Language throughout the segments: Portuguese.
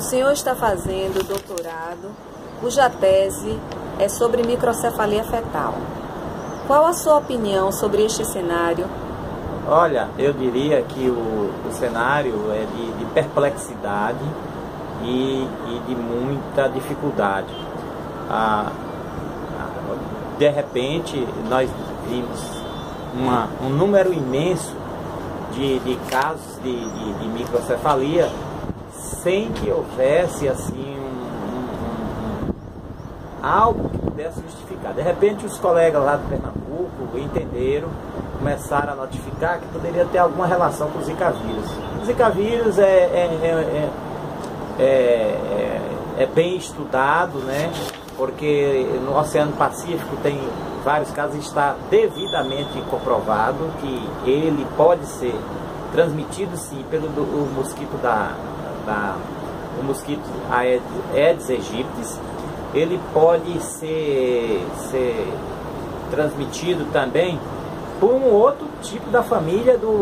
senhor está fazendo doutorado, cuja tese é sobre microcefalia fetal. Qual a sua opinião sobre este cenário? Olha, eu diria que o cenário é de perplexidade e de muita dificuldade. De repente, nós vimos um número imenso de casos de microcefalia sem que houvesse assim algo que pudesse justificar. De repente, os colegas lá de Pernambuco entenderam, começaram a notificar que poderia ter alguma relação com o Zika vírus. O Zika vírus é bem estudado, né? Porque no Oceano Pacífico tem vários casos, está devidamente comprovado que ele pode ser transmitido sim pelo mosquito o mosquito Aedes aegypti. Ele pode ser transmitido também por um outro tipo da família do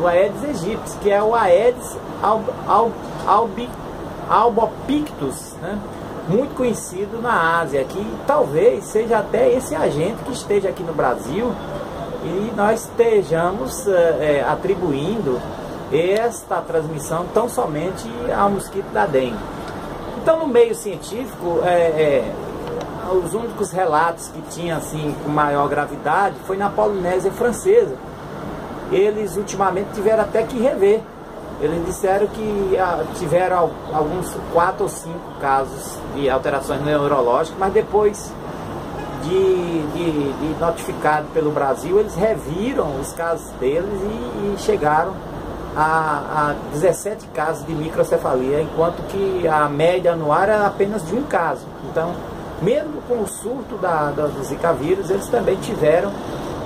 Aedes aegypti, que é o Aedes albopictus, né? Muito conhecido na Ásia, que talvez seja até esse agente que esteja aqui no Brasil e nós estejamos atribuindo esta transmissão tão somente ao mosquito da dengue. Então, no meio científico, os únicos relatos que tinham assim, com maior gravidade foi na Polinésia Francesa. Eles ultimamente tiveram até que rever. Eles disseram que tiveram alguns 4 ou 5 casos de alterações neurológicas, mas depois de notificado pelo Brasil, eles reviram os casos deles e chegaram a 17 casos de microcefalia, enquanto que a média anual era apenas de 1 caso. Então, mesmo com o surto do Zika vírus, eles também tiveram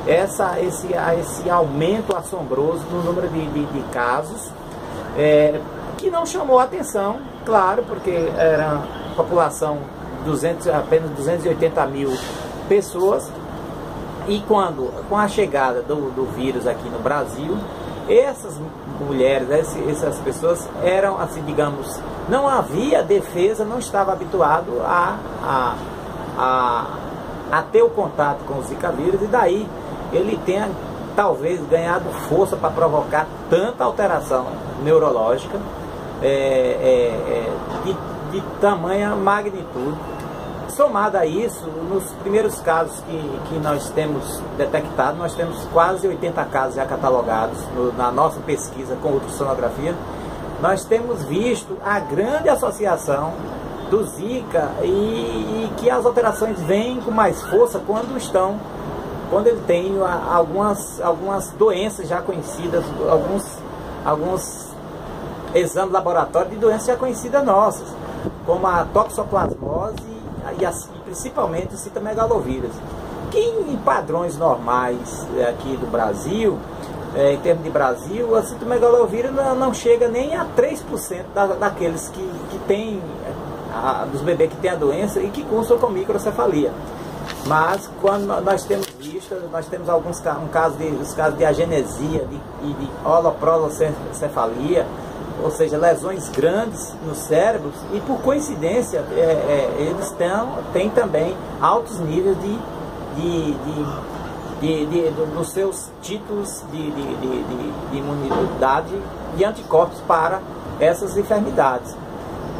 esse aumento assombroso no número de casos, que não chamou a atenção, claro, porque era uma população apenas 280 mil pessoas, e com a chegada do vírus aqui no Brasil, essas mulheres, essas pessoas eram, assim, digamos, não havia defesa, não estava habituado a ter o contato com o Zika vírus, e daí ele tenha talvez ganhado força para provocar tanta alteração neurológica de tamanha magnitude. Somado a isso, nos primeiros casos que nós temos detectado, nós temos quase 80 casos já catalogados na nossa pesquisa com ultrassonografia. Nós temos visto a grande associação do Zika e que as alterações vêm com mais força quando ele tem algumas doenças já conhecidas, alguns exames laboratórios de doenças já conhecidas nossas, como a toxoplasmose e principalmente o citomegalovírus, que em padrões normais aqui do Brasil, em termos de Brasil, a citomegalovírus não chega nem a 3% daqueles que tem, dos bebês que têm a doença e que cursam com microcefalia. Mas quando nós temos visto, nós temos os casos de agenesia e de holoprosencefalia, ou seja, lesões grandes no cérebro, e por coincidência eles têm também altos níveis dos seus títulos de imunidade e anticorpos para essas enfermidades.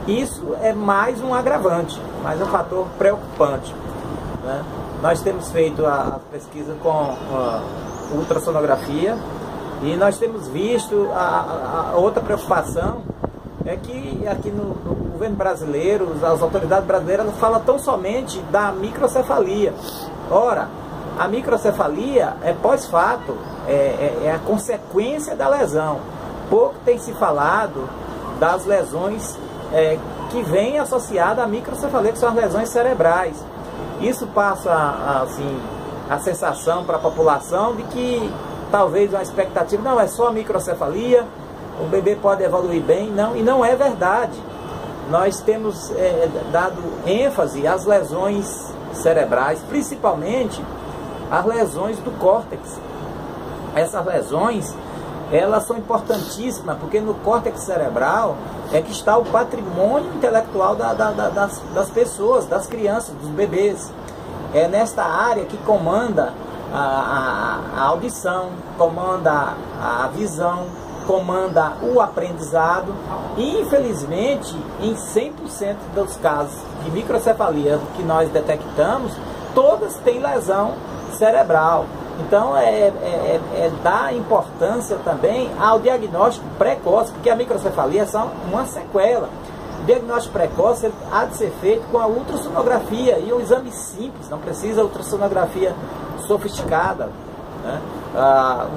Isso é mais um agravante, mais um fator preocupante, né? Nós temos feito a pesquisa com ultrassonografia, e nós temos visto a outra preocupação é que aqui no governo brasileiro, as autoridades brasileiras falam tão somente da microcefalia. Ora, a microcefalia é pós-fato, é a consequência da lesão. Pouco tem se falado das lesões que vêm associadas à microcefalia, que são as lesões cerebrais. Isso passa assim, a sensação para a população de que talvez uma expectativa, não, é só a microcefalia, o bebê pode evoluir bem, não, e não é verdade. Nós temos dado ênfase às lesões cerebrais, principalmente as lesões do córtex. Essas lesões, elas são importantíssimas, porque no córtex cerebral é que está o patrimônio intelectual das pessoas, das crianças, dos bebês. É nesta área que comanda a audição, comanda a visão, comanda o aprendizado, e infelizmente em 100% dos casos de microcefalia que nós detectamos, todas têm lesão cerebral. Então dá importância também ao diagnóstico precoce, porque a microcefalia é só uma sequela. O diagnóstico precoce há de ser feito com a ultrassonografia e um exame simples, não precisa ultrassonografia sofisticada, né?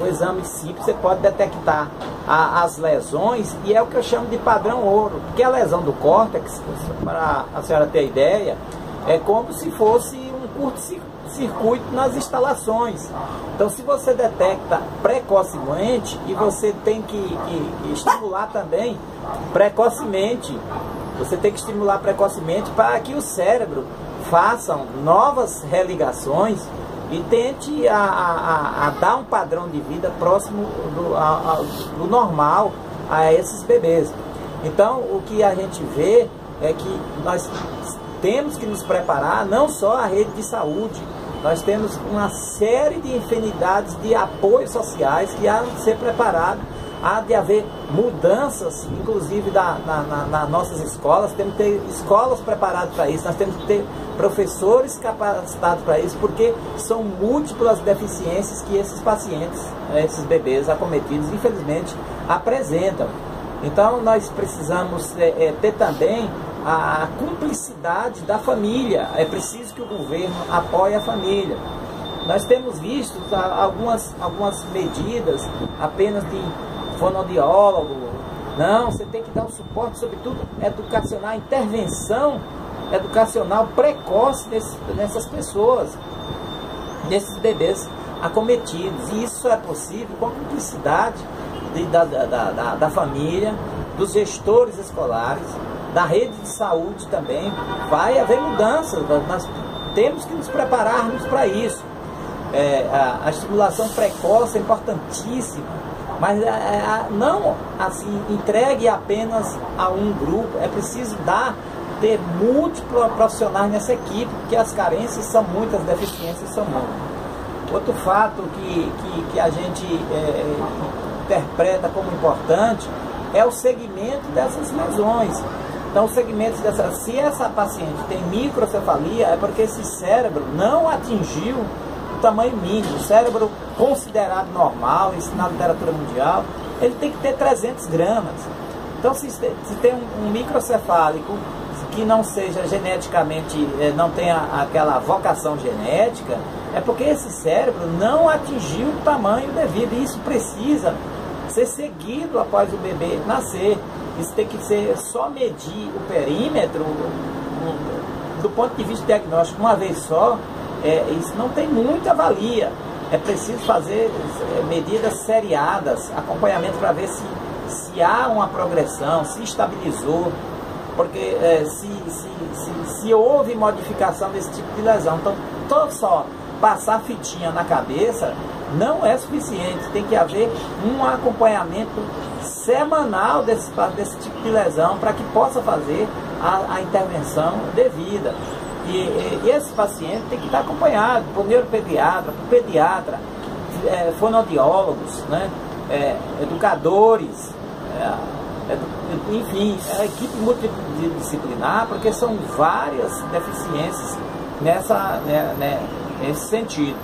Um exame simples você pode detectar as lesões, e é o que eu chamo de padrão ouro, porque a lesão do córtex, para a senhora ter ideia, é como se fosse um curto-circuito nas instalações. Então, se você detecta precocemente, e você tem que estimular também precocemente, você tem que estimular precocemente para que o cérebro faça novas religações e tente a dar um padrão de vida próximo do normal a esses bebês. Então, o que a gente vê é que nós temos que nos preparar, não só a rede de saúde, nós temos uma série de infinidades de apoios sociais que há de ser preparado, há de haver mudanças, inclusive nas nossas escolas. Temos que ter escolas preparadas para isso, nós temos que ter professores capacitados para isso, porque são múltiplas deficiências que esses pacientes, esses bebês acometidos, infelizmente, apresentam. Então, nós precisamos ter também a cumplicidade da família. É preciso que o governo apoie a família. Nós temos visto algumas medidas apenas de fonoaudiólogo. Não, você tem que dar um suporte, sobretudo educacional, intervenção educacional precoce nessas pessoas, nesses bebês acometidos. E isso é possível com a cumplicidade da família, dos gestores escolares, da rede de saúde também. Vai haver mudanças, nós temos que nos prepararmos para isso. A estimulação precoce é importantíssima, mas não assim entregue apenas a um grupo. É preciso ter múltiplos profissionais nessa equipe, porque as carências são muitas, as deficiências são muitas. Outro fato que a gente interpreta como importante é o segmento dessas lesões. Então, o segmento se essa paciente tem microcefalia, é porque esse cérebro não atingiu o tamanho mínimo. O cérebro considerado normal, isso na literatura mundial, ele tem que ter 300 gramas. Então, se tem um microcefálico que não seja geneticamente, não tenha aquela vocação genética, é porque esse cérebro não atingiu o tamanho devido, e isso precisa ser seguido após o bebê nascer. Isso tem que ser só medir o perímetro do ponto de vista diagnóstico uma vez só. Isso não tem muita valia. É preciso fazer medidas seriadas, acompanhamento para ver se há uma progressão, se estabilizou, porque se houve modificação desse tipo de lesão. Então, só passar fitinha na cabeça não é suficiente, tem que haver um acompanhamento semanal desse tipo de lesão para que possa fazer a intervenção devida. E esse paciente tem que estar acompanhado por neuropediatra, por pediatra, fonoaudiólogos, né, educadores, enfim, a equipe multidisciplinar, porque são várias deficiências nesse sentido.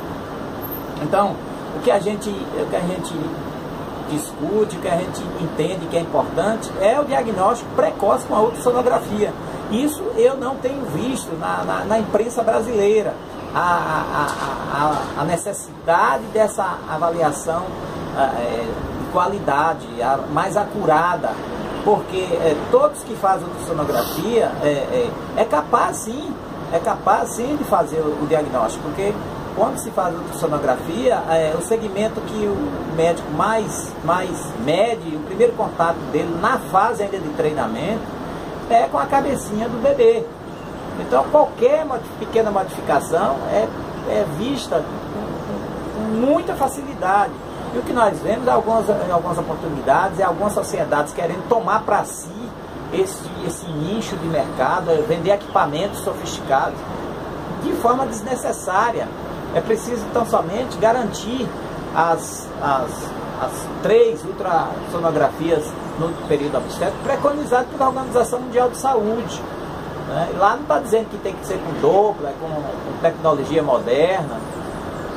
Então, o que a gente discute, o que a gente entende que é importante é o diagnóstico precoce com a ultrassonografia. Isso eu não tenho visto na imprensa brasileira, a necessidade dessa avaliação de qualidade, mais acurada, porque todos que fazem ultrassonografia é capaz sim de fazer o diagnóstico, porque quando se faz ultrassonografia, o segmento que o médico mais mede, o primeiro contato dele na fase ainda de treinamento, é com a cabecinha do bebê. Então, qualquer pequena modificação é vista com muita facilidade. E o que nós vemos em algumas oportunidades é algumas sociedades querendo tomar para si esse nicho de mercado, vender equipamentos sofisticados de forma desnecessária. É preciso então somente garantir as 3 ultrassonografias no período obstétrico preconizado pela Organização Mundial de Saúde. Né? Lá não está dizendo que tem que ser com Doppler, com tecnologia moderna.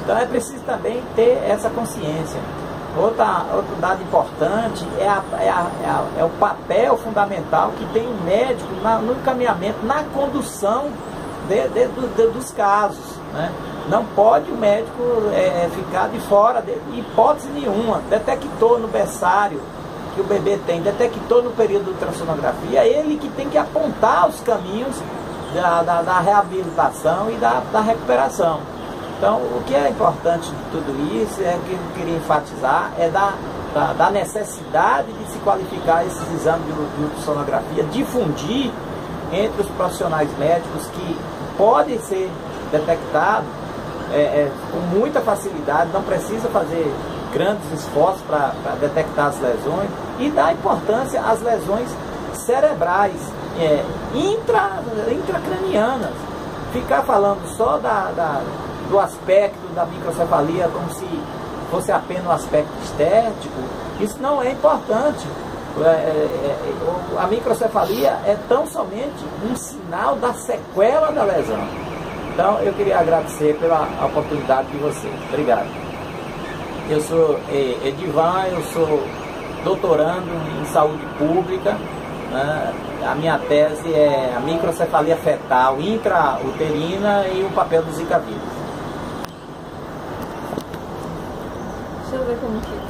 Então é preciso também ter essa consciência. Outro dado importante é o papel fundamental que tem o médico no encaminhamento, na condução dos casos. Né? Não pode o médico ficar de fora, de hipótese nenhuma. Detectou no berçário que o bebê tem, detectou no período de ultrassonografia, é ele que tem que apontar os caminhos da reabilitação e da recuperação. Então, o que é importante de tudo isso, que eu queria enfatizar, é da necessidade de se qualificar esses exames de ultrassonografia, difundir entre os profissionais médicos que podem ser detectados com muita facilidade, não precisa fazer grandes esforços para detectar as lesões, e dar importância às lesões cerebrais, intracranianas. Ficar falando só do aspecto da microcefalia como se fosse apenas um aspecto estético, isso não é importante. A microcefalia é tão somente um sinal da sequela da lesão. Então eu queria agradecer pela oportunidade de vocês. Obrigado. Eu sou Edivan, eu sou doutorando em saúde pública. Né? A minha tese é a microcefalia fetal intrauterina e o papel do Zika vírus. Deixa eu ver como fica.